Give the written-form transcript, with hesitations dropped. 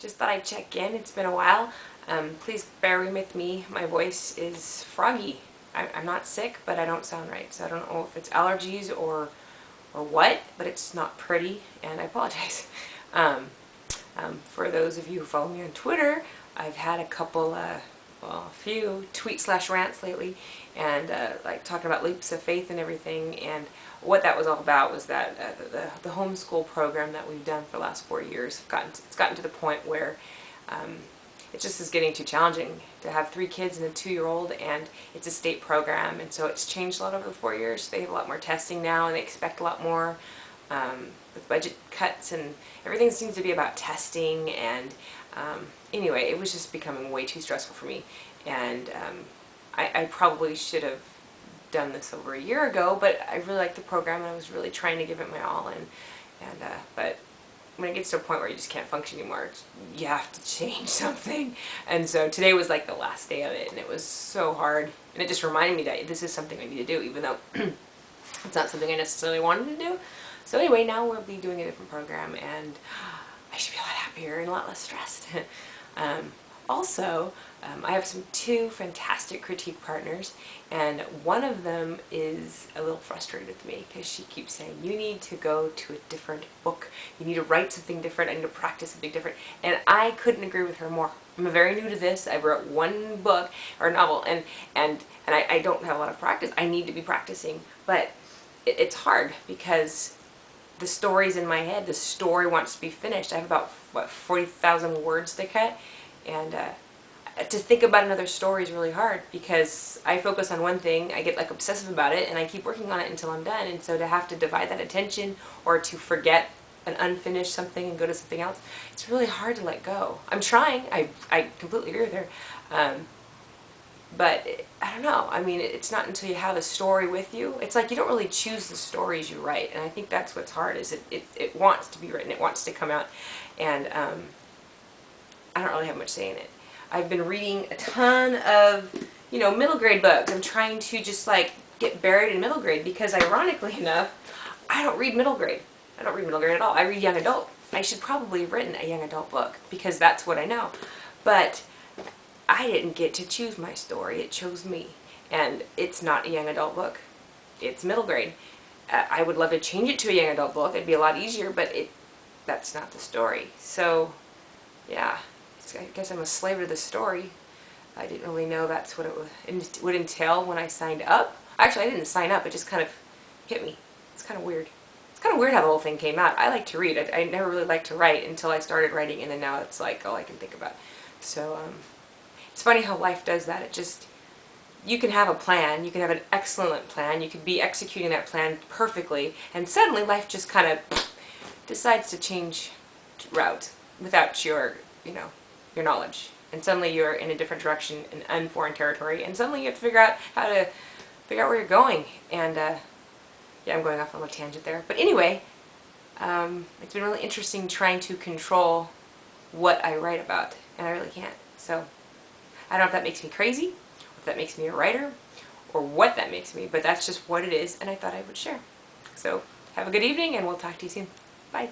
Just thought I'd check in. It's been a while. Please bear with me. My voice is froggy. I'm not sick, but I don't sound right. So I don't know if it's allergies or what, but it's not pretty, and I apologize. For those of you who follow me on Twitter, I've had a couple, well, a few tweet/rants lately, and like talking about leaps of faith and everything. And what that was all about was that the homeschool program that we've done for the last 4 years, it's gotten to the point where it just is getting too challenging to have 3 kids and a 2-year-old, and it's a state program, and so it's changed a lot over the 4 years. They have a lot more testing now, and they expect a lot more with budget cuts, and everything seems to be about testing. And anyway, it was just becoming way too stressful for me, and I probably should have done this over a year ago, but I really liked the program, and I was really trying to give it my all, but when it gets to a point where you just can't function anymore, you have to change something. And so today was like the last day of it, and it was so hard, and it just reminded me that this is something I need to do, even though it's not something I necessarily wanted to do. So anyway, now we'll be doing a different program, and I should be a lot happier and a lot less stressed. Also, I have 2 fantastic critique partners, and one of them is a little frustrated with me because she keeps saying, you need to go to a different book, you need to write something different, I need to practice something different, and I couldn't agree with her more. I'm very new to this. I wrote 1 book or novel, and I don't have a lot of practice. I need to be practicing, but it's hard because the story's in my head. The story wants to be finished. I have about, what, 40,000 words to cut, and to think about another story is really hard because I focus on one thing, I get like obsessive about it, and I keep working on it until I'm done. And so to have to divide that attention, or to forget an unfinished something and go to something else, it's really hard to let go. I'm trying. I completely agree with her. But I don't know. I mean, it's not until you have a story with you. It's like you don't really choose the stories you write, and I think that's what's hard. Is it wants to be written, it wants to come out, and I don't really have much say in it. I've been reading a ton of, middle grade books. I'm trying to just like get buried in middle grade because, ironically enough, I don't read middle grade. I don't read middle grade at all. I read young adult. I should probably have written a young adult book because that's what I know. But I didn't get to choose my story. It chose me. And it's not a young adult book. It's middle grade. I would love to change it to a young adult book. It'd be a lot easier, but that's not the story. So, yeah. I guess I'm a slave to the story. I didn't really know that's what it would entail when I signed up. Actually, I didn't sign up. It just kind of hit me. It's kind of weird. It's kind of weird how the whole thing came out. I like to read. I never really liked to write until I started writing, and then now it's like all I can think about. So, it's funny how life does that. You can have a plan, you can have an excellent plan, you could be executing that plan perfectly, and suddenly life just kind of decides to change route without your knowledge. And suddenly you're in a different direction, in unforeign territory, and suddenly you have to figure out where you're going. And yeah, I'm going off on a tangent there. But anyway, it's been really interesting trying to control what I write about, and I really can't. So I don't know if that makes me crazy, or if that makes me a writer, or what that makes me, but that's just what it is, and I thought I would share. So have a good evening, and we'll talk to you soon. Bye.